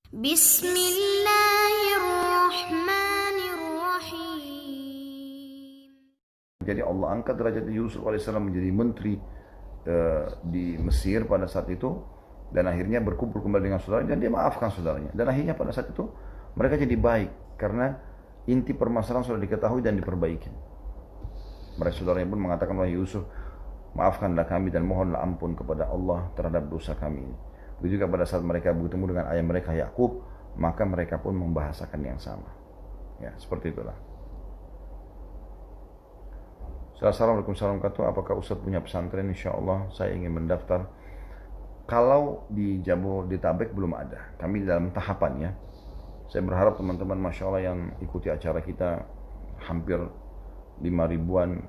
Bismillahirrahmanirrahim. Jadi Allah angkat derajat Yusuf alaihissalam menjadi menteri di Mesir pada saat itu, dan akhirnya berkumpul kembali dengan saudaranya dan dia maafkan saudaranya, dan akhirnya pada saat itu mereka jadi baik karena inti permasalahan sudah diketahui dan diperbaiki. Mereka saudaranya pun mengatakan, wahai Yusuf, maafkanlah kami dan mohonlah ampun kepada Allah terhadap dosa kami ini. Begitu juga pada saat mereka bertemu dengan ayah mereka Yakub, maka mereka pun membahasakan yang sama. Ya, seperti itulah. Assalamualaikum warahmatullahi wabarakatuh. Apakah Ustaz punya pesantren? Insya Allah saya ingin mendaftar. Kalau di Jabodetabek belum ada. Kami dalam tahapan ya. Saya berharap teman-teman Masya Allah yang ikuti acara kita hampir 5.000-an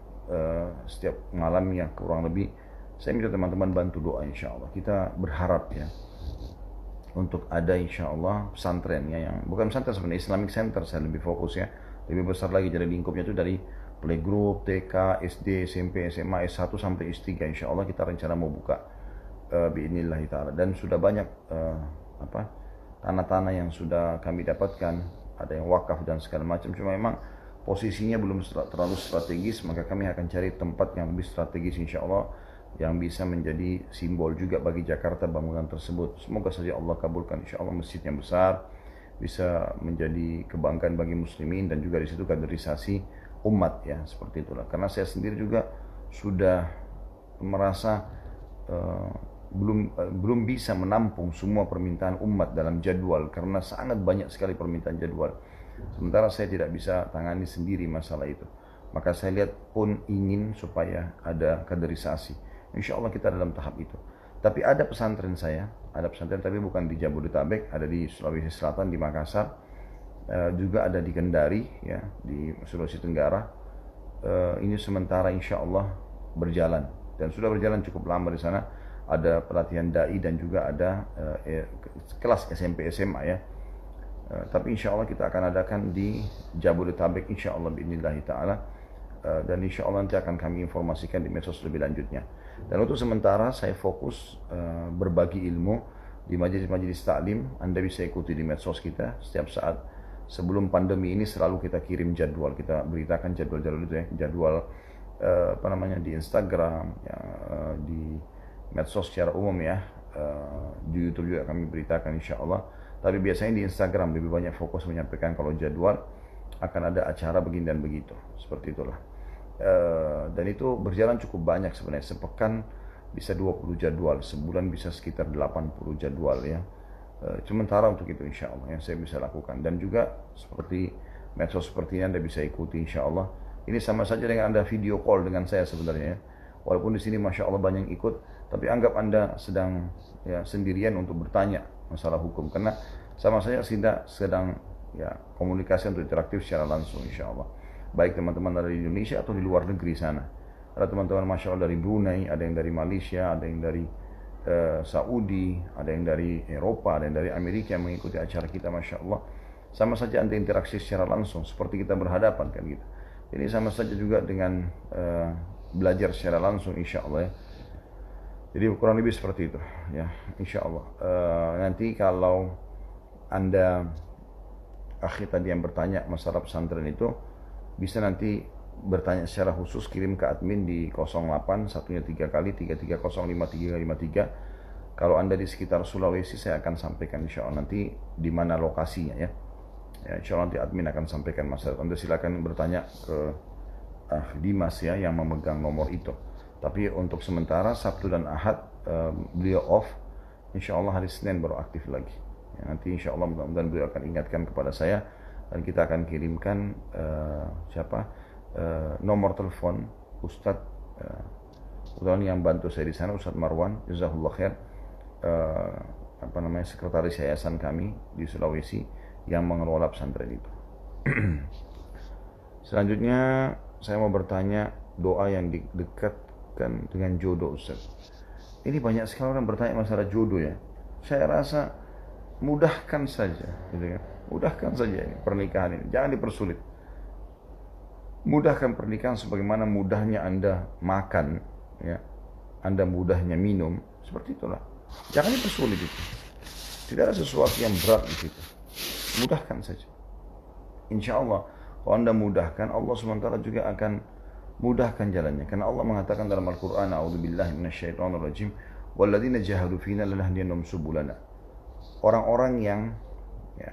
setiap malamnya kurang lebih. Saya minta teman-teman bantu doa insya Allah. Kita berharap ya untuk ada insya Allah pesantrennya yang bukan pesantren sebenarnya, Islamic Center saya lebih fokus ya. Lebih besar lagi, jadi lingkupnya itu dari playgroup, TK, SD, SMP, SMA, S1 sampai S3 insya Allah kita rencana mau buka bi'inillahi ta'ala. Dan sudah banyak tanah-tanah yang sudah kami dapatkan, ada yang wakaf dan segala macam, cuma memang posisinya belum terlalu strategis, maka kami akan cari tempat yang lebih strategis insya Allah yang bisa menjadi simbol juga bagi Jakarta bangunan tersebut. Semoga saja Allah kabulkan insya Allah. Masjidnya besar, bisa menjadi kebanggaan bagi muslimin dan juga di situ kaderisasi umat ya, seperti itulah. Karena saya sendiri juga sudah merasa belum bisa menampung semua permintaan umat dalam jadwal karena sangat banyak sekali permintaan jadwal. Sementara saya tidak bisa tangani sendiri masalah itu. Maka saya lihat pun ingin supaya ada kaderisasi. Insya Allah kita dalam tahap itu. Tapi ada pesantren saya, ada pesantren tapi bukan di Jabodetabek, ada di Sulawesi Selatan, di Makassar. Juga ada di Kendari ya, di Sulawesi Tenggara. Ini sementara insya Allah berjalan dan sudah berjalan cukup lama di sana. Ada pelatihan dai dan juga ada kelas SMP SMA ya. Tapi insya Allah kita akan adakan di Jabodetabek insya Allah bi'inillahi ta'ala. Dan insya Allah nanti akan kami informasikan di medsos lebih lanjutnya. Dan untuk sementara saya fokus berbagi ilmu di majelis-majelis taklim. Anda bisa ikuti di medsos kita setiap saat. Sebelum pandemi ini selalu kita kirim jadwal, kita beritakan jadwal-jadwal itu ya, jadwal di Instagram, ya, di medsos secara umum ya, di YouTube juga kami beritakan insya Allah. Tapi biasanya di Instagram lebih banyak fokus menyampaikan kalau jadwal akan ada acara begini dan begitu, seperti itulah. Dan itu berjalan cukup banyak sebenarnya, sepekan bisa 20 jadwal, sebulan bisa sekitar 80 jadwal ya. Sementara untuk itu insya Allah yang saya bisa lakukan. Dan juga seperti medsos seperti ini Anda bisa ikuti insya Allah. Ini sama saja dengan Anda video call dengan saya sebenarnya ya. Walaupun di sini Masya Allah banyak ikut, tapi anggap Anda sedang ya, sendirian untuk bertanya masalah hukum. Karena sama saja sedang ya, komunikasi untuk interaktif secara langsung insya Allah. Baik teman-teman dari Indonesia atau di luar negeri sana. Ada teman-teman Masya Allah dari Brunei, ada yang dari Malaysia, ada yang dari Saudi, ada yang dari Eropa, ada yang dari Amerika yang mengikuti acara kita Masya Allah. Sama saja Anda interaksi secara langsung seperti kita berhadapan kan gitu. Ini sama saja juga dengan belajar secara langsung insya Allah ya. Jadi kurang lebih seperti itu ya insya Allah. Nanti kalau Anda akhir tadi yang bertanya masalah pesantren itu, bisa nanti bertanya secara khusus, kirim ke admin di 08 satunya 3 kali 33055353. Kalau Anda di sekitar Sulawesi saya akan sampaikan insya Allah nanti di mana lokasinya ya. Insya Allah nanti admin akan sampaikan masalah. Anda silakan bertanya ke Dimas ya yang memegang nomor itu. Tapi untuk sementara Sabtu dan Ahad beliau off. Insya Allah hari Senin baru aktif lagi ya, nanti insya Allah mudah-mudahan beliau akan ingatkan kepada saya dan kita akan kirimkan nomor telepon Ustadz yang bantu saya di sana, Ustadz Marwan jazakallahu khair, sekretaris yayasan kami di Sulawesi yang mengelola pesantren itu. Selanjutnya saya mau bertanya doa yang didekatkan dengan jodoh Ustadz. Ini banyak sekali orang bertanya masalah jodoh ya. Saya rasa mudahkan saja gitu kan. Mudahkan saja ini pernikahan ini, jangan dipersulit. Mudahkan pernikahan sebagaimana mudahnya Anda makan ya. Anda mudahnya minum, seperti itulah. Jangan dipersulit itu. Tidak ada sesuatu yang berat di situ. Mudahkan saja. Insya Allah, kalau Anda mudahkan, Allah SWT juga akan mudahkan jalannya. Karena Allah mengatakan dalam Al-Quran, A'udzubillahi minasyaitonirrajim, walladzina jahadu fina lanahdiyannahum subulana. Orang-orang yang ya,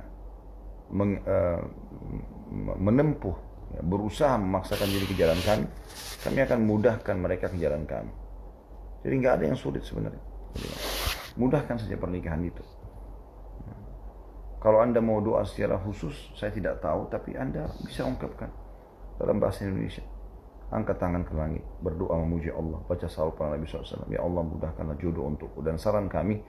menempuh, ya, berusaha memaksakan diri ke jalan kami akan mudahkan mereka ke jalan kami. Jadi nggak ada yang sulit sebenarnya. Jadi, mudahkan saja pernikahan itu. Kalau Anda mau doa secara khusus, saya tidak tahu, tapi Anda bisa ungkapkan dalam bahasa Indonesia. Angkat tangan ke langit, berdoa memuji Allah, baca salawat pada Nabi SAW. Ya Allah, mudahkanlah jodoh untukku. Dan saran kami,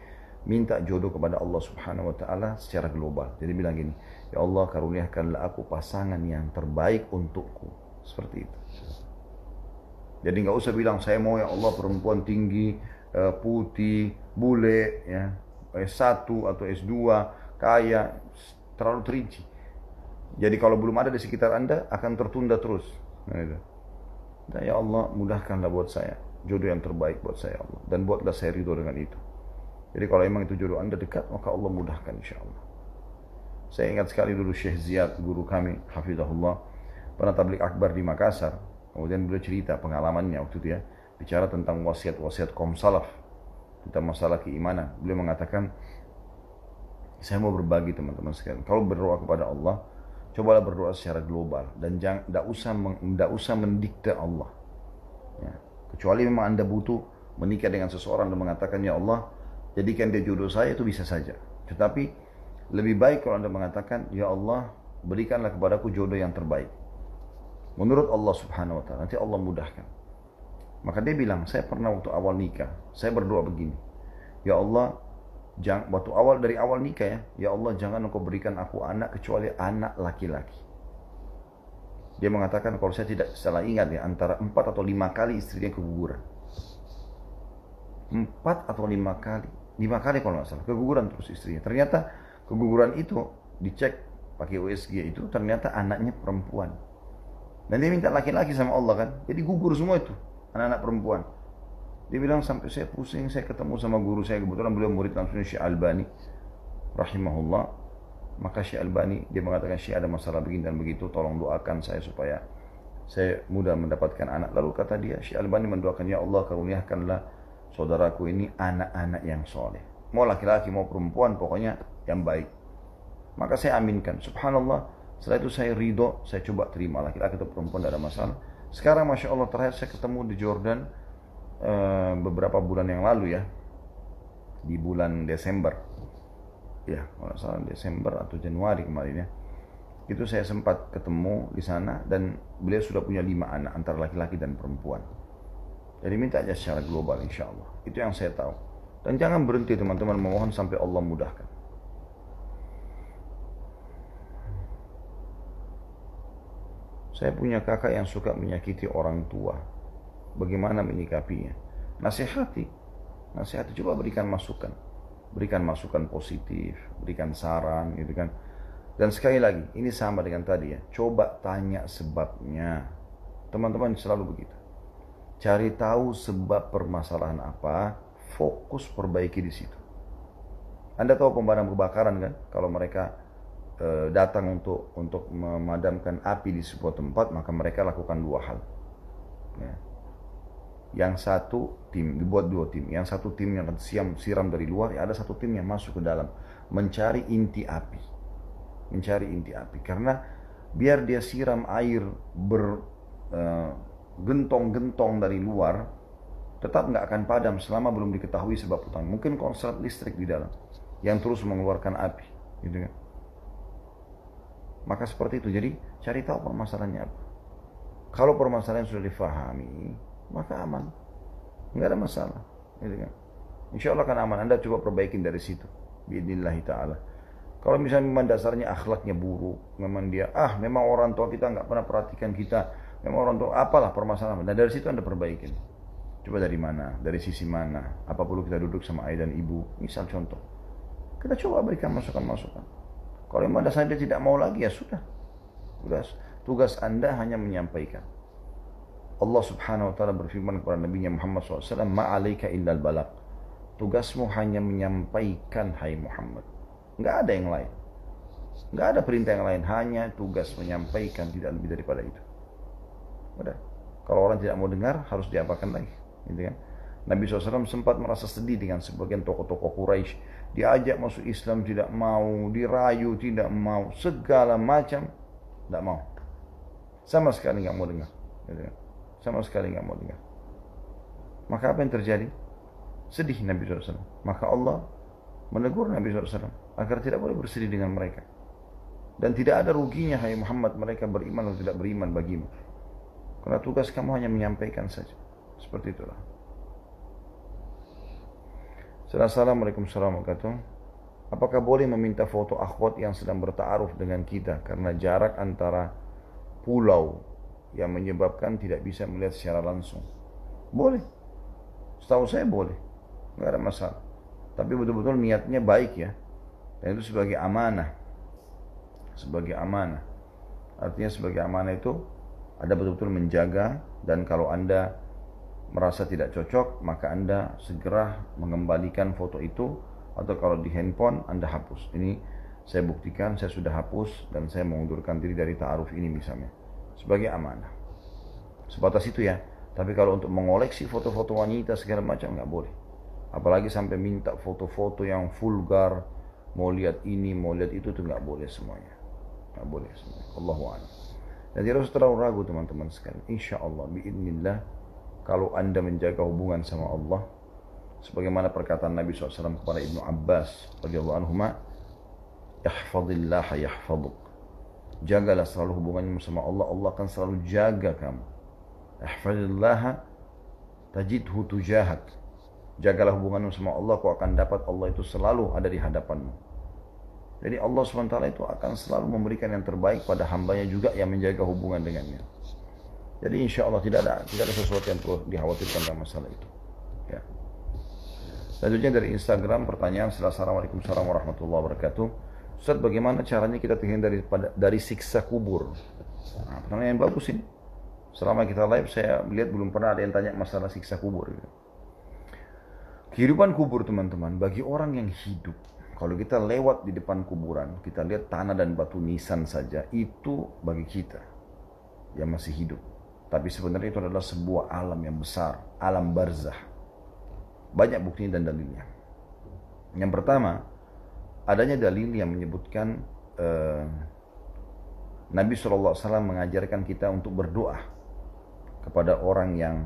minta jodoh kepada Allah Subhanahu Wa Taala secara global. Jadi bilang gini, ya Allah, karuniakanlah aku pasangan yang terbaik untukku. Seperti itu. Jadi nggak usah bilang saya mau ya Allah perempuan tinggi, putih, bule, ya, S1 atau S2, kaya, terlalu terinci. Jadi kalau belum ada di sekitar Anda akan tertunda terus. Nah, itu. Dan ya Allah, mudahkanlah buat saya jodoh yang terbaik buat saya Allah, dan buatlah saya ridho dengan itu. Jadi kalau memang itu jodoh Anda dekat, maka Allah mudahkan insya Allah. Saya ingat sekali dulu Syekh Ziyad, guru kami, hafizahullah, pernah tabligh akbar di Makassar. Kemudian beliau cerita pengalamannya waktu itu ya, bicara tentang wasiat-wasiat kaum salaf tentang masalah keimanan. Beliau mengatakan, saya mau berbagi teman-teman sekalian. Kalau berdoa kepada Allah, cobalah berdoa secara global dan jangan, tidak usah mendikte Allah. Ya. Kecuali memang Anda butuh menikah dengan seseorang dan mengatakan, ya Allah, jadikan dia jodoh saya, itu bisa saja. Tetapi lebih baik kalau Anda mengatakan, ya Allah, berikanlah kepadaku jodoh yang terbaik menurut Allah Subhanahu Wa Taala. Nanti Allah mudahkan. Maka dia bilang, saya pernah waktu awal nikah, saya berdoa begini, ya Allah, waktu awal, dari awal nikah ya, ya Allah, jangan engkau berikan aku anak kecuali anak laki-laki. Dia mengatakan, kalau saya tidak salah ingat ya, antara 4 atau 5 kali istrinya keguguran. 4 atau 5 kali, 5 kali kalau nggak salah, keguguran terus istrinya. Ternyata keguguran itu dicek pakai USG itu, ternyata anaknya perempuan. Dan dia minta laki-laki sama Allah kan, jadi gugur semua itu, anak-anak perempuan. Dia bilang, sampai saya pusing, saya ketemu sama guru saya, kebetulan beliau murid langsung Syekh Albani rahimahullah. Maka Syekh Albani, dia mengatakan, Syekh ada masalah begini dan begitu, tolong doakan saya supaya saya mudah mendapatkan anak. Lalu kata dia, Syekh Albani mendoakan, ya Allah, karuniakanlah saudaraku ini anak-anak yang soleh. Mau laki-laki, mau perempuan, pokoknya yang baik. Maka saya aminkan, subhanallah. Setelah itu saya ridho, saya coba terima laki-laki atau perempuan, tidak ada masalah. Sekarang Masya Allah, terakhir saya ketemu di Jordan beberapa bulan yang lalu ya, di bulan Desember ya, kalau salah Desember atau Januari kemarin ya, itu saya sempat ketemu di sana, dan beliau sudah punya 5 anak antara laki-laki dan perempuan. Jadi minta aja secara global insya Allah, itu yang saya tahu. Dan jangan berhenti teman-teman memohon sampai Allah mudahkan. Saya punya kakak yang suka menyakiti orang tua. Bagaimana menyikapinya? Nasihati, coba berikan masukan positif, berikan saran, gitu kan. Dan sekali lagi, ini sama dengan tadi ya, coba tanya sebabnya. Teman-teman selalu begitu. Cari tahu sebab permasalahan apa, fokus perbaiki di situ. Anda tahu pemadam kebakaran kan, kalau mereka datang untuk memadamkan api di sebuah tempat, maka mereka lakukan 2 hal. Ya. Yang satu tim, dibuat 2 tim. Yang satu tim yang akan siram dari luar, ya ada satu tim yang masuk ke dalam, mencari inti api. Karena biar dia siram air bergentong-gentong dari luar, tetap nggak akan padam selama belum diketahui sebab utama. Mungkin konslet listrik di dalam yang terus mengeluarkan api, gitu kan. Maka seperti itu. Jadi cari tahu permasalahannya apa. Kalau permasalahan sudah difahami, maka aman, nggak ada masalah, gitu kan. Insya Allah akan aman. Anda coba perbaikin dari situ, biidnillahi ta'ala. Kalau misalnya memang dasarnya akhlaknya buruk, memang dia memang orang tua kita nggak pernah perhatikan kita, memang orang tua apalah permasalahan, dan dari situ Anda perbaikin. Coba dari mana, dari sisi mana, apa perlu kita duduk sama ayah dan ibu, misal contoh, kita coba berikan masukan-masukan. Kalau memang dasarnya dia tidak mau lagi, ya sudah. Tugas Anda hanya menyampaikan. Allah Subhanahu Wa Taala berfirman kepada Nabi Muhammad SAW, ma'alaika illal balagh. Tugasmu hanya menyampaikan, hai Muhammad. Nggak ada yang lain. Nggak ada perintah yang lain, hanya tugas menyampaikan, tidak lebih daripada itu. Udah. Kalau orang tidak mau dengar, harus diapakan lagi, gitu kan? Nabi SAW sempat merasa sedih dengan sebagian tokoh-tokoh Quraisy. Diajak masuk Islam tidak mau, dirayu tidak mau, segala macam tidak mau. Sama sekali nggak mau dengar, gitu kan? Sama sekali nggak mau dengar. Maka apa yang terjadi? Sedih Nabi SAW. Maka Allah menegur Nabi SAW agar tidak boleh bersedih dengan mereka. Dan tidak ada ruginya, hai Muhammad, mereka beriman atau tidak beriman bagimu. Karena tugas kamu hanya menyampaikan saja. Seperti itulah. Assalamualaikum warahmatullahi wabarakatuh. Apakah boleh meminta foto akhwat yang sedang bertaaruf dengan kita karena jarak antara pulau yang menyebabkan tidak bisa melihat secara langsung? Boleh. Setahu saya boleh. Nggak ada masalah. Tapi betul-betul niatnya baik ya. Dan itu sebagai amanah. Sebagai amanah. Artinya sebagai amanah itu ada betul-betul menjaga, dan kalau Anda merasa tidak cocok, maka Anda segera mengembalikan foto itu, atau kalau di handphone Anda hapus. Ini saya buktikan, saya sudah hapus dan saya mengundurkan diri dari ta'aruf ini misalnya. Sebagai amanah. Sebatas itu ya. Tapi kalau untuk mengoleksi foto-foto wanita segala macam nggak boleh. Apalagi sampai minta foto-foto yang vulgar, mau lihat ini, mau lihat itu, tuh nggak boleh semuanya. Nggak boleh semuanya. Allahu a'lam. Dan tidak usah terlalu ragu teman-teman sekalian. Insya Allah, biidznillah, kalau Anda menjaga hubungan sama Allah, sebagaimana perkataan Nabi SAW kepada Ibnu Abbas radhiyallahu anhuma, ihfadillah yahfaduk. Jagalah selalu hubunganmu sama Allah, Allah akan selalu jaga kamu. Ihfadillah tajidhu tujahak. Jagalah hubunganmu sama Allah, kau akan dapat Allah itu selalu ada di hadapanmu. Jadi Allah SWT itu akan selalu memberikan yang terbaik pada hambanya juga yang menjaga hubungan dengannya. Jadi insya Allah tidak ada sesuatu yang perlu dikhawatirkan dalam masalah itu. Ya. Selanjutnya dari Instagram, pertanyaan. Assalamualaikum warahmatullahi wabarakatuh. Ustaz, bagaimana caranya kita terhindar dari siksa kubur? Nah, pertanyaan yang bagus ini. Selama kita live saya lihat belum pernah ada yang tanya masalah siksa kubur. Kehidupan kubur teman-teman, bagi orang yang hidup, kalau kita lewat di depan kuburan, kita lihat tanah dan batu nisan saja, itu bagi kita yang masih hidup. Tapi sebenarnya itu adalah sebuah alam yang besar, alam barzah. Banyak buktinya dan dalilnya. Yang pertama, adanya dalil yang menyebutkan Nabi SAW mengajarkan kita untuk berdoa kepada orang yang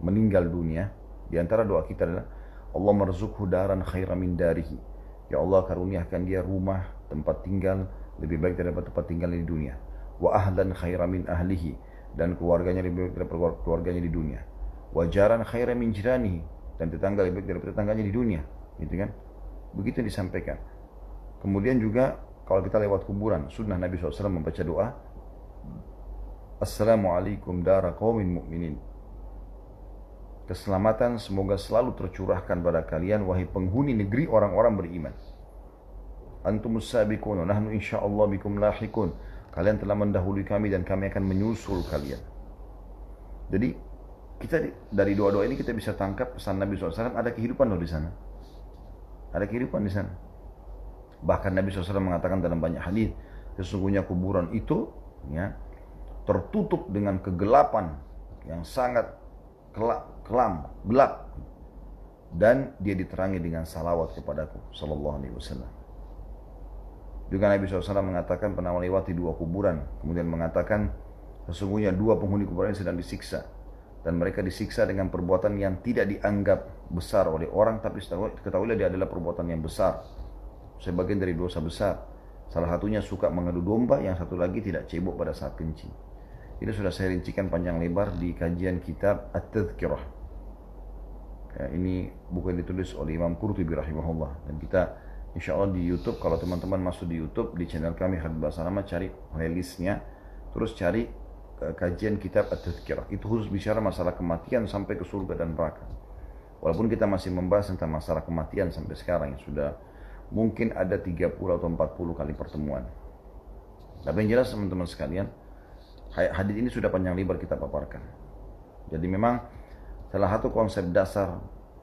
meninggal dunia. Di antara doa kita adalah Allah marzuqhu daran khairan min darihi. Ya Allah, karuniakan dia rumah, tempat tinggal lebih baik daripada tempat tinggal di dunia. Wa ahlan khairan min ahlihi, dan keluarganya lebih baik daripada keluarganya di dunia. Wa jaran khairan min jiranihi, dan tetangga lebih baik daripada tetangganya di dunia. Gitu kan? Begitu disampaikan. Kemudian juga kalau kita lewat kuburan, sunnah Nabi SAW membaca doa, Assalamualaikum dara qaumin mu'minin. Keselamatan semoga selalu tercurahkan pada kalian, wahai penghuni negeri orang-orang beriman. Antumus sabiqun, nahnu insyaallah bikum lahiqun. Kalian telah mendahului kami dan kami akan menyusul kalian. Jadi kita dari doa-doa ini kita bisa tangkap pesan Nabi SAW, ada kehidupan loh di sana. Ada kehidupan di sana. Bahkan Nabi SAW mengatakan dalam banyak hadis, sesungguhnya kuburan itu ya tertutup dengan kegelapan yang sangat kelam, gelap, dan dia diterangi dengan salawat kepadaku sallallahu alaihi wasallam. Juga Nabi SAW mengatakan pernah melewati dua kuburan, kemudian mengatakan sesungguhnya dua penghuni kuburan sedang disiksa, dan mereka disiksa dengan perbuatan yang tidak dianggap besar oleh orang, tapi ketahuilah dia adalah perbuatan yang besar, sebagian dari dosa besar. Salah satunya suka mengadu domba, yang satu lagi tidak cebok pada saat kencing. Ini sudah saya rincikan panjang lebar di kajian kitab At-Tadhkirah. Ya, ini buku yang ditulis oleh Imam Qurtubi rahimahullah. Dan kita insya Allah di YouTube, kalau teman-teman masuk di YouTube, di channel kami Habib Basalamah, cari playlistnya, terus cari kajian kitab At-Tadhkirah. Itu khusus bicara masalah kematian sampai ke surga dan neraka. Walaupun kita masih membahas tentang masalah kematian sampai sekarang, yang sudah mungkin ada 30 atau 40 kali pertemuan. Tapi yang jelas teman-teman sekalian, hadis ini sudah panjang lebar kita paparkan. Jadi memang salah satu konsep dasar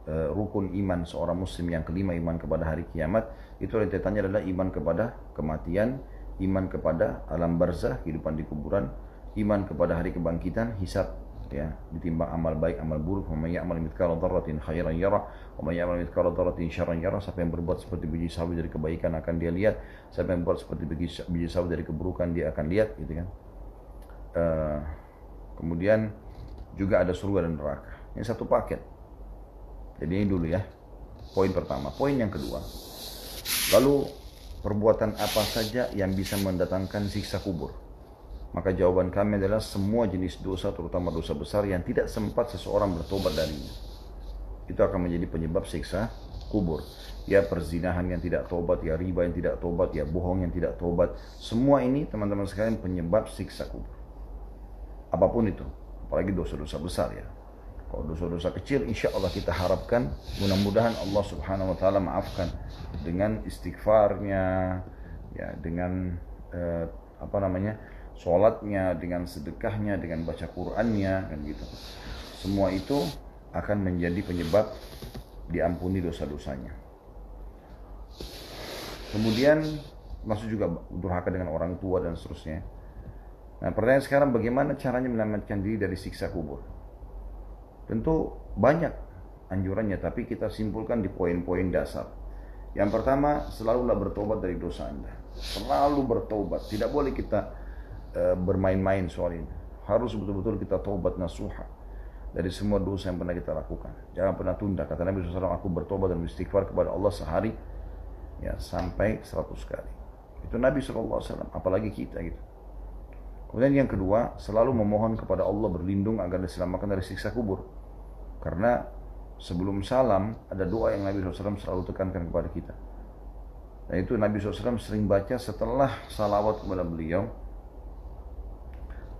rukun iman seorang muslim yang kelima, iman kepada hari kiamat. Itu rentetannya adalah iman kepada kematian, iman kepada alam barzah, kehidupan di kuburan, iman kepada hari kebangkitan, hisab, ya, ditimbang amal baik, amal buruk. Wa may ya'mal mithqala dzarratin khairan yarah, wa may ya'mal mithqala dzarratin syarran yarah. Siapa yang berbuat seperti biji sawi dari kebaikan akan dia lihat, siapa yang berbuat seperti biji sawi dari keburukan dia akan lihat, gitu kan. Kemudian juga ada surga dan neraka. Ini satu paket. Jadi ini dulu ya, poin pertama. Poin yang kedua, lalu perbuatan apa saja yang bisa mendatangkan siksa kubur? Maka jawaban kami adalah semua jenis dosa, terutama dosa besar yang tidak sempat seseorang bertobat darinya. Itu akan menjadi penyebab siksa kubur. Ya perzinahan yang tidak tobat, ya riba yang tidak tobat, ya bohong yang tidak tobat. Semua ini teman-teman sekalian penyebab siksa kubur. Apapun itu, apalagi dosa-dosa besar ya. Kalau dosa-dosa kecil, insya Allah kita harapkan mudah-mudahan Allah Subhanahu Wa Taala maafkan dengan istighfarnya, ya dengan sholatnya, dengan sedekahnya, dengan baca Qur'annya, kan gitu. Semua itu akan menjadi penyebab diampuni dosa-dosanya. Kemudian masuk juga durhaka dengan orang tua dan seterusnya. Nah, pertanyaan sekarang, bagaimana caranya menyelamatkan diri dari siksa kubur? Tentu banyak anjurannya, tapi kita simpulkan di poin-poin dasar. Yang pertama, selalulah bertobat dari dosa Anda. Selalu bertobat. Tidak boleh kita bermain-main soal ini. Harus betul-betul kita tobat nasuha dari semua dosa yang pernah kita lakukan. Jangan pernah tunda. Kata Nabi SAW, aku bertobat dan beristighfar kepada Allah sehari ya sampai 100 kali. Itu Nabi SAW, apalagi kita gitu. Kemudian yang kedua, selalu memohon kepada Allah berlindung agar diselamatkan dari siksa kubur. Karena sebelum salam, ada doa yang Nabi SAW selalu tekankan kepada kita. Dan itu Nabi SAW sering baca setelah salawat kepada beliau.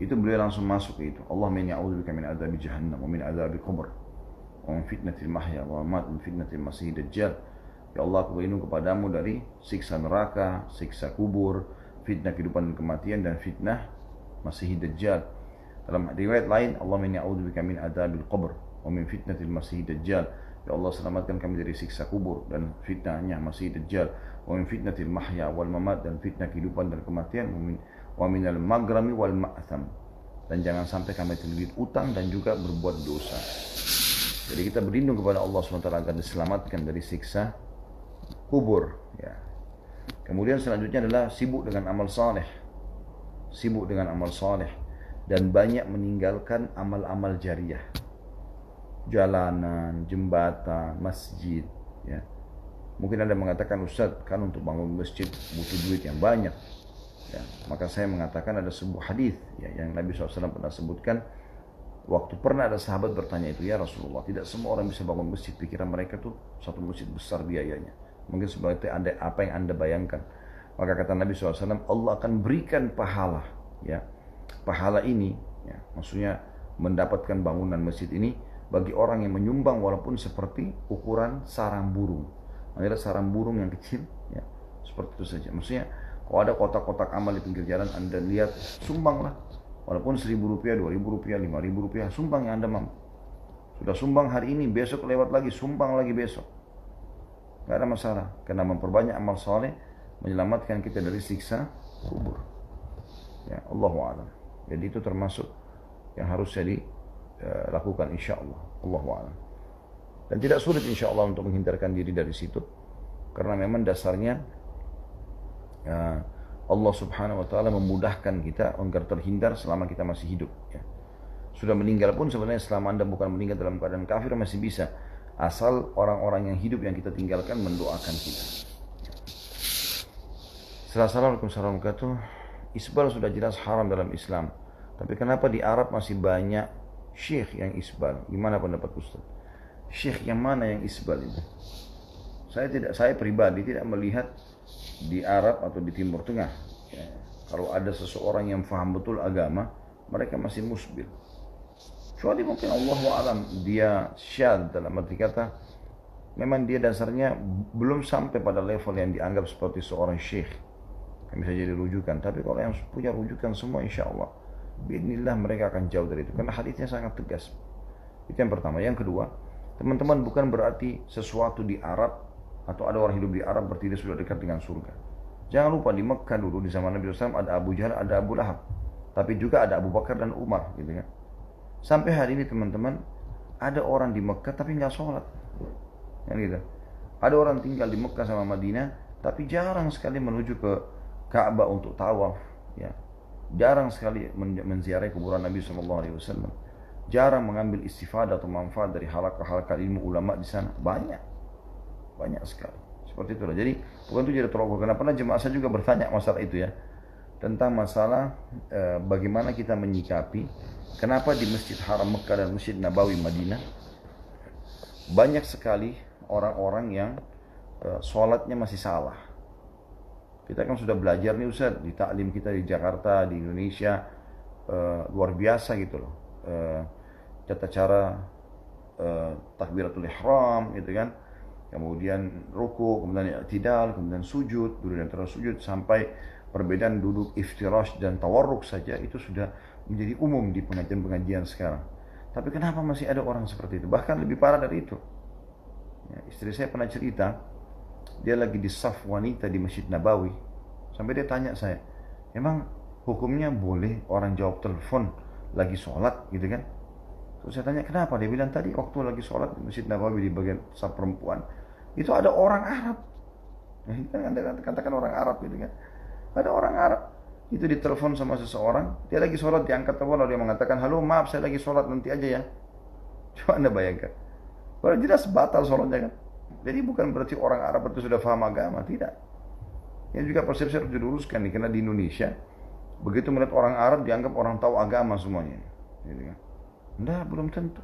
Itu beliau langsung masuk ke itu. Allahumma inni a'udzubika min adzabi jahannam wa min adzabil qabr wa min fitnatil mahya wa mamat wa min fitnatil masiihid dajjal. Ya Allah, aku berlindung kepadamu dari siksa neraka, siksa kubur, fitnah kehidupan dan kematian, dan fitnah Masih Dajjal. Dalam riwayat lain, Allahumma inni a'udzubika min adzabil qabr wa min fitnatil Masih Dajjal. Ya Allah, selamatkan kami dari siksa kubur dan fitnahnya Masih Dajjal. Wa min fitnatil mahya wal mamat, dan fitnah kehidupan dan kematian. Wa minal maghrami wal ma'tham, dan jangan sampai kami terlilit utang dan juga berbuat dosa. Jadi kita berlindung kepada Allah SWT agar diselamatkan dari siksa kubur ya. Kemudian selanjutnya adalah sibuk dengan amal saleh. Sibuk dengan amal saleh dan banyak meninggalkan amal-amal jariah. Jalanan, jembatan, masjid ya. Mungkin Anda mengatakan, Ustaz, kan untuk bangun masjid butuh duit yang banyak ya. Maka saya mengatakan ada sebuah hadis ya, yang Nabi SAW pernah sebutkan. Waktu pernah ada sahabat bertanya itu, ya Rasulullah, tidak semua orang bisa bangun masjid. Pikiran mereka tuh satu masjid besar biayanya, mungkin seperti apa yang Anda bayangkan. Maka kata Nabi SAW, Allah akan berikan pahala ya. Pahala ini ya, maksudnya mendapatkan bangunan masjid ini bagi orang yang menyumbang walaupun seperti ukuran sarang burung. Maksudnya sarang burung yang kecil ya, seperti itu saja. Maksudnya kalau ada kotak-kotak amal di pinggir jalan, Anda lihat, sumbanglah. Walaupun Rp1.000, Rp2.000, Rp5.000, sumbang yang Anda mampu. Sudah sumbang hari ini, besok lewat lagi, sumbang lagi besok. Gak ada masalah, karena memperbanyak amal saleh menyelamatkan kita dari siksa kubur. Ya, Allahu a'lam. Jadi itu termasuk yang harus jadi lakukan insyaallah. Allahu a'lam. Dan tidak sulit insyaallah untuk menghindarkan diri dari situ, karena memang dasarnya Allah Subhanahu wa taala memudahkan kita agar terhindar selama kita masih hidup ya. Sudah meninggal pun sebenarnya selama Anda bukan meninggal dalam keadaan kafir masih bisa, asal orang-orang yang hidup yang kita tinggalkan mendoakan kita. Assalamualaikum warahmatullahi wabarakatuh. Isbal sudah jelas haram dalam Islam, tapi kenapa di Arab masih banyak syekh yang isbal? Gimana pendapat Ustaz? Syekh yang mana yang isbal itu? Saya pribadi tidak melihat di Arab atau di Timur Tengah ya, kalau ada seseorang yang faham betul agama, mereka masih musbil. Kecuali mungkin Allahu a'lam dia syad, dalam arti kata memang dia dasarnya belum sampai pada level yang dianggap seperti seorang syekh yang bisa jadi rujukan. Tapi kalau yang punya rujukan semua, insya Allah biidznillah mereka akan jauh dari itu, karena hadisnya sangat tegas. Itu yang pertama. Yang kedua, Teman-teman, bukan berarti sesuatu di Arab atau ada orang hidup di Arab berarti dia sudah dekat dengan surga. Jangan lupa di Mekah dulu di zaman Nabi SAW ada Abu Jahal, ada Abu Lahab. Tapi juga ada Abu Bakar dan Umar gitu kan. Sampai hari ini teman-teman, ada orang di Mekah tapi nggak sholat. Kan gitu. Ada orang tinggal di Mekah sama Madinah tapi jarang sekali menuju ke Ka'bah untuk tawaf, ya. Jarang sekali menziarahi kuburan Nabi SAW. Jarang mengambil istifadah atau manfaat dari halaqah-halaqah ilmu ulama di sana. Banyak sekali. Seperti itulah. Jadi bukan itu jadi tolak ukur. Karena pernah jemaah saya juga bertanya masalah itu ya, tentang masalah bagaimana kita menyikapi kenapa di Masjid Haram Mekah dan Masjid Nabawi Madinah banyak sekali orang-orang yang sholatnya masih salah. Kita kan sudah belajar nih Ustaz, di taklim kita di Jakarta, di Indonesia, luar biasa gitu loh. Tata cara takbiratul ihram gitu kan, kemudian ruku, kemudian i'tidal, kemudian sujud, duduk dan terus sujud, sampai perbedaan duduk iftirash dan tawarruk saja itu sudah menjadi umum di pengajian-pengajian sekarang. Tapi kenapa masih ada orang seperti itu? Bahkan lebih parah dari itu. Ya, istri saya pernah cerita, dia lagi di saf wanita di Masjid Nabawi, sampai dia tanya saya, emang hukumnya boleh orang jawab telepon lagi sholat gitu kan? Terus saya tanya kenapa, dia bilang tadi waktu lagi sholat di Masjid Nabawi di bagian saf perempuan itu ada orang Arab. Nah, ini kan Anda katakan orang Arab gitu kan, ada orang Arab itu ditelepon sama seseorang, dia lagi sholat, diangkat telepon lalu dia mengatakan, halo maaf saya lagi sholat, nanti aja ya. Coba Anda bayangkan, kalau jelas batal sholatnya kan. Jadi bukan berarti orang Arab itu sudah paham agama, tidak. Yang juga persepsi harus diluruskan nih, karena di Indonesia begitu melihat orang Arab dianggap orang tahu agama semuanya. Gitu kan. Enggak, belum tentu.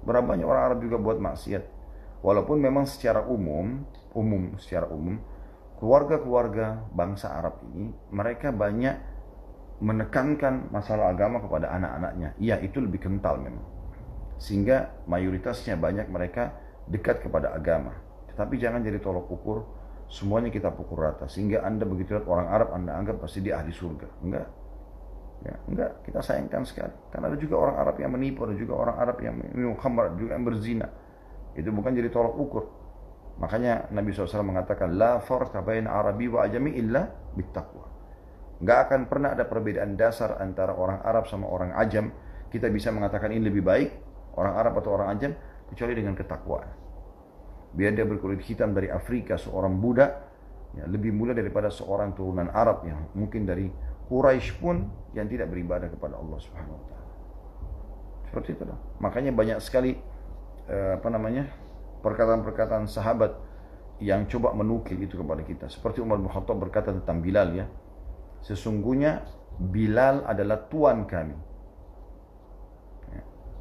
Berapa banyak orang Arab juga buat maksiat. Walaupun memang secara umum, keluarga-keluarga bangsa Arab ini mereka banyak menekankan masalah agama kepada anak-anaknya. Iya, itu lebih kental memang. Sehingga mayoritasnya banyak mereka dekat kepada agama. Tetapi jangan jadi tolok ukur, semuanya kita pukul rata. Sehingga Anda begitu lihat orang Arab, Anda anggap pasti dia ahli surga. Enggak. Ya, enggak, kita sayangkan sekali. Karena ada juga orang Arab yang menipu, ada juga orang Arab yang minum khamr, juga yang berzina. Itu bukan jadi tolok ukur. Makanya Nabi SAW mengatakan, La farqa baina Arabi wa ajami illa bittaqwa. Enggak akan pernah ada perbedaan dasar antara orang Arab sama orang Ajam. Kita bisa mengatakan ini lebih baik, orang Arab atau orang Ajam, kecuali dengan ketakwaan. Biar dia berkulit hitam dari Afrika, seorang budak, ya, lebih mulia daripada seorang turunan Arab yang mungkin dari Quraisy pun yang tidak beribadah kepada Allah Subhanahu wa taala. Seperti itu. Makanya banyak sekali perkataan-perkataan sahabat yang coba menukil itu kepada kita. Seperti Umar bin Khattab berkata tentang Bilal ya. Sesungguhnya Bilal adalah tuan kami,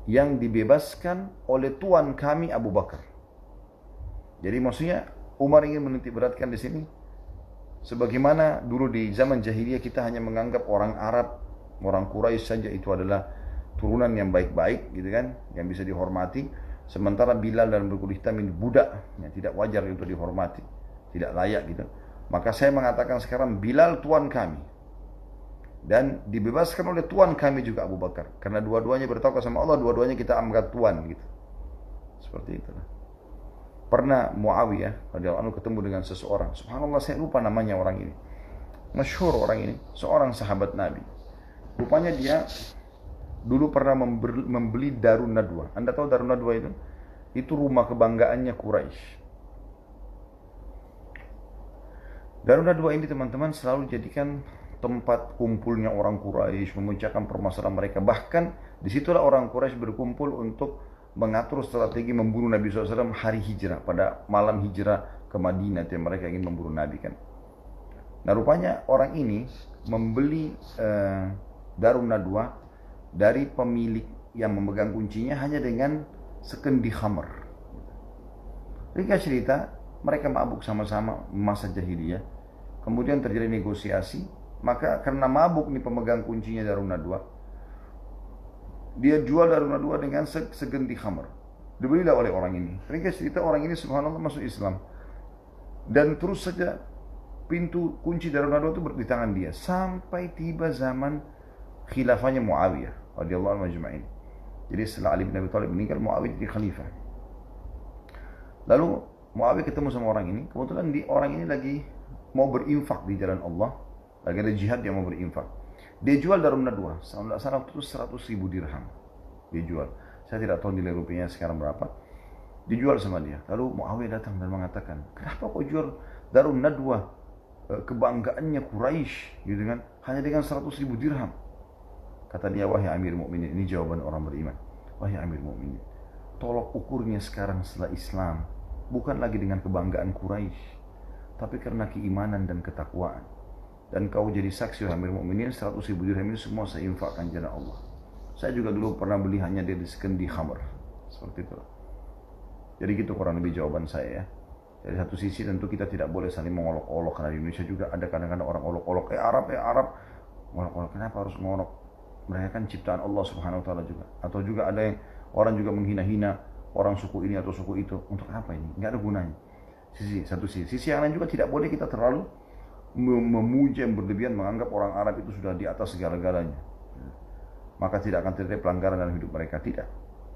yang dibebaskan oleh tuan kami Abu Bakar. Jadi maksudnya Umar ingin menitik beratkan di sini, sebagaimana dulu di zaman jahiliyah kita hanya menganggap orang Arab, orang Quraisy saja itu adalah turunan yang baik-baik gitu kan, yang bisa dihormati. Sementara Bilal dan berkulit hitam ini budak, yang tidak wajar untuk dihormati, tidak layak gitu. Maka saya mengatakan sekarang Bilal tuan kami, dan dibebaskan oleh tuan kami juga Abu Bakar, karena dua-duanya bertauhid sama Allah, dua-duanya kita anggap tuan gitu. Seperti itulah. Pernah Muawiyah radhiyallahu anhu ketemu dengan seseorang, subhanallah saya lupa namanya orang ini, masyhur orang ini, seorang sahabat Nabi. Rupanya dia dulu pernah membeli Darun Nadwa. Anda tahu Darun Nadwa itu? Itu rumah kebanggaannya Quraisy. Darun Nadwa ini teman-teman selalu dijadikan tempat kumpulnya orang Quraisy, memecahkan permasalahan mereka. Bahkan disitulah orang Quraisy berkumpul untuk mengatur strategi membunuh Nabi SAW hari hijrah, pada malam hijrah ke Madinah, yang mereka ingin membunuh Nabi kan. Nah rupanya orang ini membeli Darun Nadwa dari pemilik yang memegang kuncinya hanya dengan sekendi khamr. Ringkas cerita, mereka mabuk sama-sama masa jahiliyah. Kemudian terjadi negosiasi, maka karena mabuk nih pemegang kuncinya Darun Nadwa, dia jual Darun Nadwa dengan segendi khamr. Dibelilah oleh orang ini. Ringkas cerita, orang ini subhanallah masuk Islam. Dan terus saja pintu kunci Darun Nadwa itu di tangan dia sampai tiba zaman khilafahnya Muawiyah radhiyallahu anhu ajma'in. Jadi setelah Ali bin Abi Thalib meninggal, Muawiyah jadi khalifah. Lalu Muawiyah ketemu sama orang ini, kebetulan orang ini lagi mau berinfak di jalan Allah, lagi ada jihad, dia mau berinfak. Dia jual Darun Nadwa, salah waktu itu 100.000 dirham. Dia jual. Saya tidak tahu nilai rupiahnya sekarang berapa. Dijual sama dia. Lalu Muawiyah datang dan mengatakan, kenapa kau jual Darun Nadwa, kebanggaannya Quraisy, gitu kan, hanya dengan 100.000 dirham? Kata dia, wahai Amir Mukminin, ini jawaban orang beriman. Wahai Amir Mukminin, tolok ukurnya sekarang setelah Islam bukan lagi dengan kebanggaan Quraisy, tapi karena keimanan dan ketakwaan. Dan kau jadi saksi, wahai Amir Mukminin, 100.000 dirham ini semua saya infakkan jalan Allah. Saya juga dulu pernah beli hanya dari sekendi khamr. Seperti itu. Jadi gitu kurang lebih jawaban saya ya. Dari satu sisi tentu kita tidak boleh saling mengolok-olok, karena di Indonesia juga ada kadang-kadang orang olok-olok, Arab. Olok-olok, kenapa harus mengolok? Mereka kan ciptaan Allah Subhanahu wa taala juga. Atau juga ada yang orang juga menghina-hina orang suku ini atau suku itu. Untuk apa ini? Enggak ada gunanya. Satu sisi. Sisi yang lain juga tidak boleh kita terlalu memuja yang berlebihan, menganggap orang Arab itu sudah di atas segala-galanya. Maka tidak akan terjadi pelanggaran dalam hidup mereka. Tidak.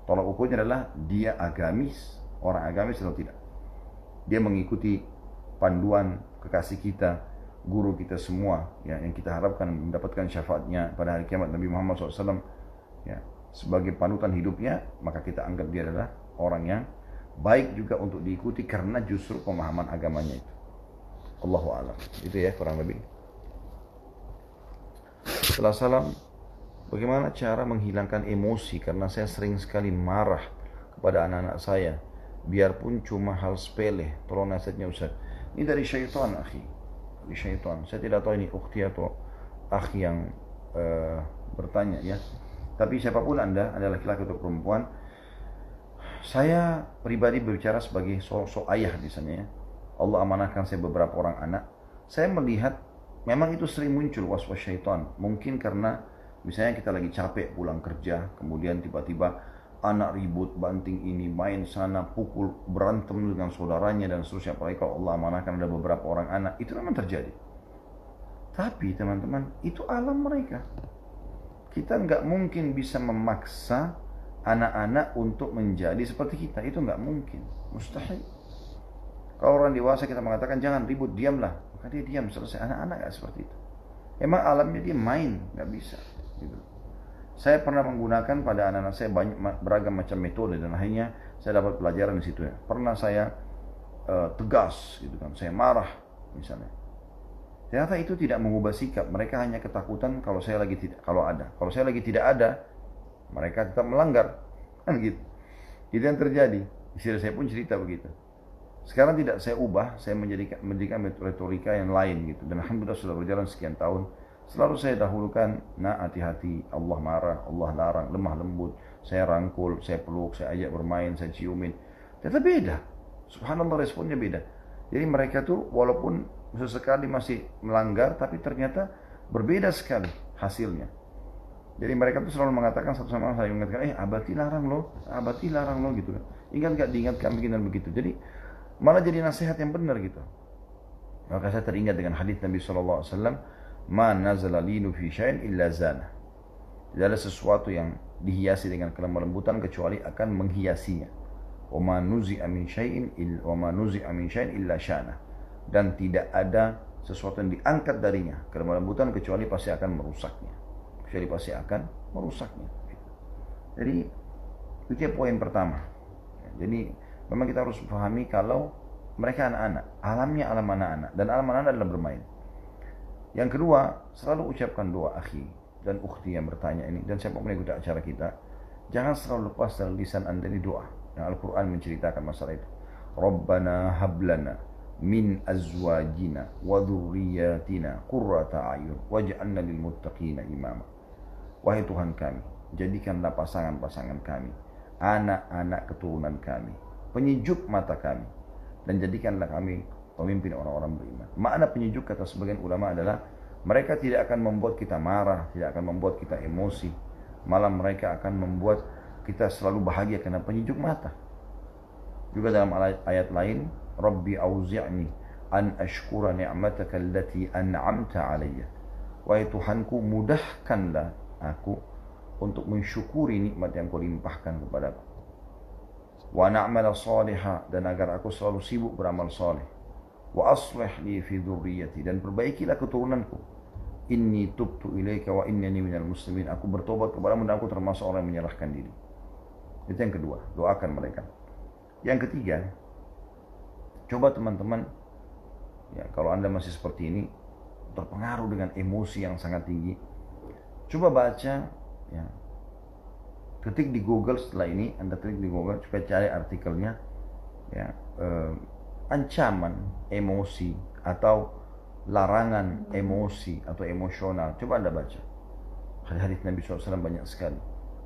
Tolak ukurnya adalah dia agamis, orang agamis atau tidak. Dia mengikuti panduan kekasih kita, guru kita semua, ya, yang kita harapkan mendapatkan syafaatnya pada hari kiamat, Nabi Muhammad SAW, ya, sebagai panutan hidupnya, maka kita anggap dia adalah orang yang baik juga untuk diikuti karena justru pemahaman agamanya itu. Allahu a'lam. Itu ya kurang lebih. Setelah salam, bagaimana cara menghilangkan emosi karena saya sering sekali marah kepada anak-anak saya, biarpun cuma hal sepele. Tolong nasihatnya Ustaz. Ini dari syaitan, akhi. Dari syaitan. Saya tidak tahu ini ukhti atau akhi yang bertanya ya. Tapi siapapun Anda, ada laki-laki atau perempuan, saya pribadi berbicara sebagai sosok ayah misalnya ya. Allah amanahkan saya beberapa orang anak. Saya melihat memang itu sering muncul was-was syaitan. Mungkin karena misalnya kita lagi capek pulang kerja, kemudian tiba-tiba anak ribut, banting ini, main sana, pukul, berantem dengan saudaranya dan seterusnya. Apalagi kalau Allah amanahkan ada beberapa orang anak, itu memang terjadi. Tapi teman-teman, itu alam mereka. Kita nggak mungkin bisa memaksa anak-anak untuk menjadi seperti kita. Itu nggak mungkin, mustahil. Kalau orang dewasa kita mengatakan jangan ribut, diamlah, maka dia diam, selesai. Anak-anak nggak seperti itu. Emang alamnya dia main, nggak bisa. Gitu. Saya pernah menggunakan pada anak-anak saya banyak beragam macam metode dan akhirnya saya dapat pelajaran di situ ya. Pernah saya tegas, gitu kan, saya marah misalnya. Ternyata itu tidak mengubah sikap. Mereka hanya ketakutan kalau saya lagi tidak, kalau saya lagi tidak ada, mereka tetap melanggar, kan gitu. Itu yang terjadi. Istri saya pun cerita begitu. Sekarang tidak saya ubah, saya menjadikan retorika yang lain gitu. Dan alhamdulillah sudah berjalan sekian tahun. Selalu saya dahulukan, nah hati-hati, Allah marah, Allah larang, lemah lembut. Saya rangkul, saya peluk, saya ajak bermain, saya ciumin. Ternyata beda. Subhanallah, responnya beda. Jadi mereka tuh walaupun sesekali masih melanggar, tapi ternyata berbeda sekali hasilnya. Jadi mereka tuh selalu mengatakan satu sama lain, saya ingatkan, abati larang lo gitu kan. Ingat gak diingatkan begini dan begitu. Jadi malah jadi nasihat yang benar gitu. Maka saya teringat dengan hadis Nabi SAW, ma nazala linu fi syai'in illa zana. Tidak ada sesuatu yang dihiasi dengan kelemah lembutan kecuali akan menghiasinya. Wa ma nuzi'a min syai'in illa syana. Dan tidak ada sesuatu yang diangkat darinya kelemah lembutan kecuali pasti akan merusaknya. Jadi itu poin pertama. Jadi memang kita harus pahami kalau mereka anak-anak, alamnya alam anak-anak, dan alam anak-anak adalah bermain. Yang kedua, selalu ucapkan doa akhi dan ukhti yang bertanya ini, dan siapa pun yang ikut acara kita, jangan selalu lepas dari lisan anda ini doa. Yang Al-Quran menceritakan masalah itu. Rabbana hablana min azwajina wa dhurriyyatina qurrata a'yun waj'alna lil muttaqina imama. Wahai Tuhan kami, jadikanlah pasangan-pasangan kami, anak-anak keturunan kami, penyejuk mata kami, dan jadikanlah kami pemimpin orang-orang beriman. Makna penyejuk kata sebagian ulama adalah mereka tidak akan membuat kita marah, tidak akan membuat kita emosi, malah mereka akan membuat kita selalu bahagia karena penyejuk mata. Juga dalam ayat lain, Rabbi auzi'ni an ashkura ni'mataka allati an'amta alayya. Wahai Tuhanku, mudahkanlah aku untuk mensyukuri nikmat yang kau limpahkan kepadaku. Wa na'mala salihah, dan agar aku selalu sibuk beramal saleh. Wa aslih li fi dzurriyyati, dan perbaikilah keturunanku. Inni tubtu ilaika wa innani minal muslimin, aku bertobat kepadamu dan aku termasuk orang yang menyerahkan diri. Itu yang kedua, doakan mereka. Yang ketiga, coba teman-teman, ya kalau Anda masih seperti ini, terpengaruh dengan emosi yang sangat tinggi, coba baca, ya, ketik di Google setelah ini, Anda klik di Google, coba cari artikelnya, ya, ancaman emosi atau larangan emosi atau emosional. Coba Anda baca. Hadis Nabi SAW banyak sekali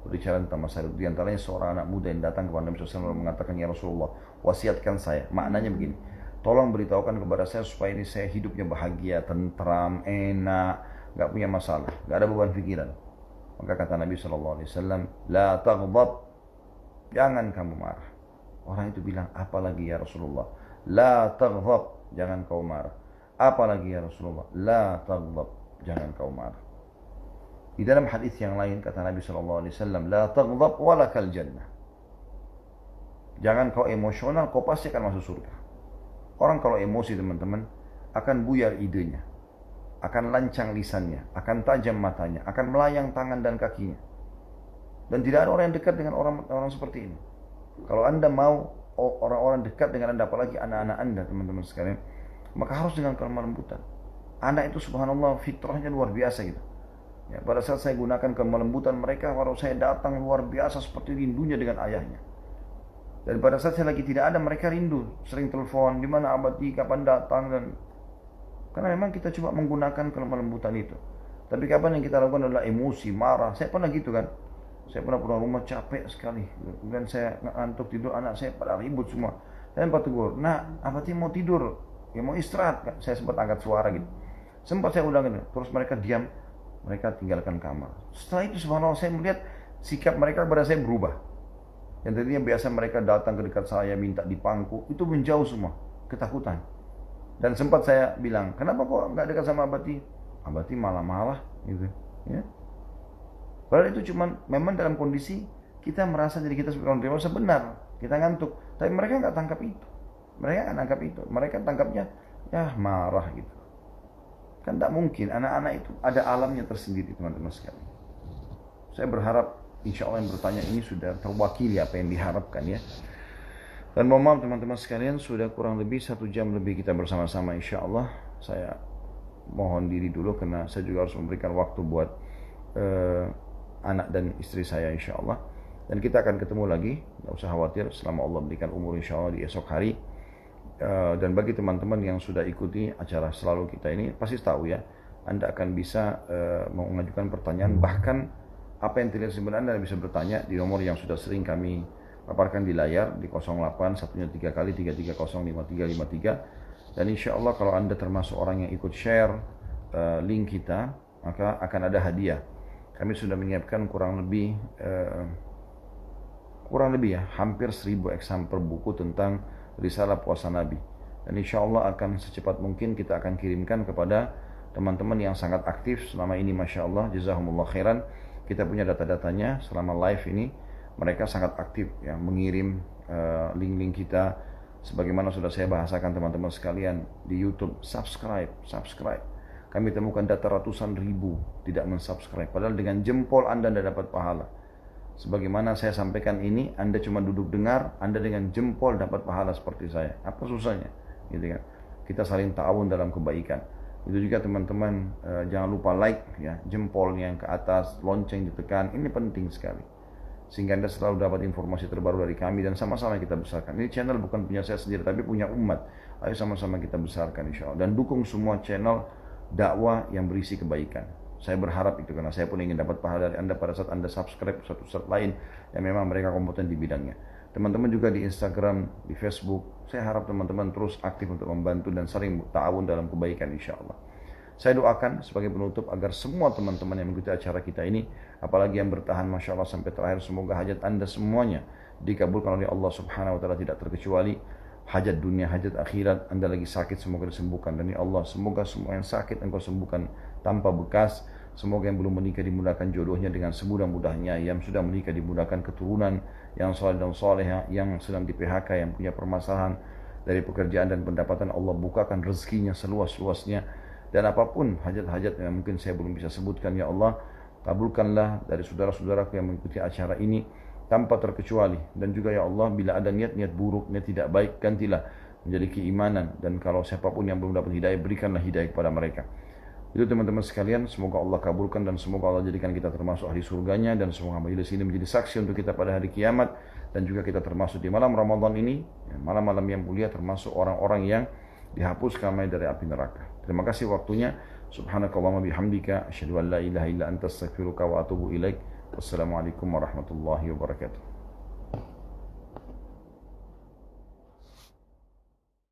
berbicara tentang masalah itu. Di antaranya seorang anak muda yang datang kepada Nabi SAW mengatakan, ya Rasulullah, wasiatkan saya. Maknanya begini, tolong beritahukan kepada saya supaya ini saya hidupnya bahagia, tentram, enak, gak punya masalah, gak ada beban pikiran. Maka kata Nabi SAW, la taghdab, jangan kamu marah. Orang itu bilang, apalagi ya Rasulullah? La taghdab, jangan kau marah. Apalagi ya Rasulullah? La taghdab, jangan kau marah. Di dalam hadis yang lain kata Nabi SAW, la taghdab walakal jannah. Jangan kau emosional, kau pasti akan masuk surga. Orang kalau emosi teman-teman, akan buyar idenya, akan lancang lisannya, akan tajam matanya, akan melayang tangan dan kakinya. Dan tidak ada orang yang dekat dengan orang seperti ini. Kalau Anda mau orang-orang dekat dengan Anda, apalagi anak-anak Anda teman-teman sekalian, maka harus dengan kelemah lembutan. Anak itu subhanallah fitrahnya luar biasa gitu. Ya, pada saat saya gunakan kelemah lembutan mereka, baru saya datang luar biasa seperti rindunya dengan ayahnya. Dan pada saat saya lagi tidak ada, mereka rindu, sering telepon, di mana abadi, kapan datang, dan karena memang kita coba menggunakan kelemah lembutan itu. Tapi kapan yang kita lakukan adalah emosi, marah. Saya pernah gitu kan. Saya pernah pulang rumah capek sekali. Kemudian saya ngantuk tidur, anak saya pada ribut semua. Saya sempat tegur, nak, abadi mau tidur. Ya mau istirahat, saya sempat angkat suara gitu. Sempat saya ulang gitu. Terus mereka diam, mereka tinggalkan kamar. Setelah itu subhanallah saya melihat sikap mereka kepada saya berubah. Yang tadinya biasa mereka datang ke dekat saya minta dipangku, itu menjauh semua, ketakutan. Dan sempat saya bilang, kenapa kok nggak dekat sama Abati? Abati malah-malah gitu, ya. Padahal itu cuman memang dalam kondisi kita merasa diri kita sebagai orang dewasa benar, kita ngantuk. Tapi mereka nggak tangkap itu. Mereka nggak tangkap itu. Mereka tangkapnya ya marah gitu. Kan tak mungkin, anak-anak itu ada alamnya tersendiri teman-teman sekalian. Saya berharap insya Allah yang bertanya ini sudah terwakili apa yang diharapkan ya. Dan mohon maaf teman-teman sekalian, sudah kurang lebih 1 jam lebih kita bersama-sama insya Allah. Saya mohon diri dulu karena saya juga harus memberikan waktu buat anak dan istri saya insya Allah. Dan kita akan ketemu lagi, tidak usah khawatir, selama Allah berikan umur insya Allah di esok hari. Dan bagi teman-teman yang sudah ikuti acara selalu kita ini, pasti tahu ya, Anda akan bisa mengajukan pertanyaan, bahkan apa yang terlihat sebenarnya Anda bisa bertanya di nomor yang sudah sering kami paparkan di layar, di 08 satunya 3 kali 3305353. Dan insya Allah kalau Anda termasuk orang yang ikut share link kita, maka akan ada hadiah. Kami sudah menyiapkan kurang lebih ya, hampir 1000 eksemplar buku tentang Risalah Puasa Nabi. Dan insya Allah akan secepat mungkin kita akan kirimkan kepada teman-teman yang sangat aktif selama ini, Masya Allah, Jazakumullah khairan. Kita punya data-datanya selama live ini, mereka sangat aktif ya, mengirim link-link kita. Sebagaimana sudah saya bahasakan teman-teman sekalian di YouTube, subscribe. Kami temukan data ratusan ribu tidak mensubscribe, padahal dengan jempol Anda dapat pahala. Sebagaimana saya sampaikan ini, Anda cuma duduk dengar, Anda dengan jempol dapat pahala seperti saya. Apa susahnya? Gitu kan? Kita saling ta'awun dalam kebaikan. Itu juga teman-teman, jangan lupa like ya, jempolnya yang ke atas, lonceng ditekan, ini penting sekali. Sehingga Anda selalu dapat informasi terbaru dari kami dan sama-sama kita besarkan. Ini channel bukan punya saya sendiri, tapi punya umat. Ayo sama-sama kita besarkan insya Allah. Dan dukung semua channel dakwah yang berisi kebaikan. Saya berharap itu karena saya pun ingin dapat pahala dari Anda pada saat Anda subscribe satu ustaz lain yang memang mereka kompeten di bidangnya. Teman-teman juga di Instagram, di Facebook, saya harap teman-teman terus aktif untuk membantu dan saling ta'awun dalam kebaikan insya Allah. Saya doakan sebagai penutup agar semua teman-teman yang mengikuti acara kita ini, apalagi yang bertahan Masya Allah sampai terakhir, semoga hajat Anda semuanya dikabulkan oleh Allah Subhanahu wa Ta'ala, tidak terkecuali hajat dunia, hajat akhirat. Anda lagi sakit, semoga disembuhkan. Dan ya Allah, semoga semua yang sakit Engkau sembuhkan tanpa bekas. Semoga yang belum menikah dimudahkan jodohnya dengan semudah-mudahnya, yang sudah menikah dimudahkan keturunan yang saleh dan salehah, yang sedang di PHK, yang punya permasalahan dari pekerjaan dan pendapatan, Allah bukakan rezekinya seluas-luasnya. Dan apapun hajat-hajat yang mungkin saya belum bisa sebutkan, ya Allah, kabulkanlah dari saudara-saudaraku yang mengikuti acara ini tanpa terkecuali. Dan juga ya Allah, bila ada niat-niat buruk, niat tidak baik, gantilah menjadi keimanan. Dan kalau siapapun yang belum dapat hidayah, berikanlah hidayah kepada mereka. Itu teman-teman sekalian, semoga Allah kabulkan dan semoga Allah jadikan kita termasuk ahli surganya, dan semoga majelis ini menjadi saksi untuk kita pada hari kiamat, dan juga kita termasuk di malam Ramadan ini, malam-malam yang mulia, termasuk orang-orang yang dihapuskan dari api neraka. Terima kasih waktunya. Subhanakallahumma bihamdika asyhadu an la ilaha illa anta astaghfiruka wa atubu ilaik. Wassalamualaikum warahmatullahi wabarakatuh.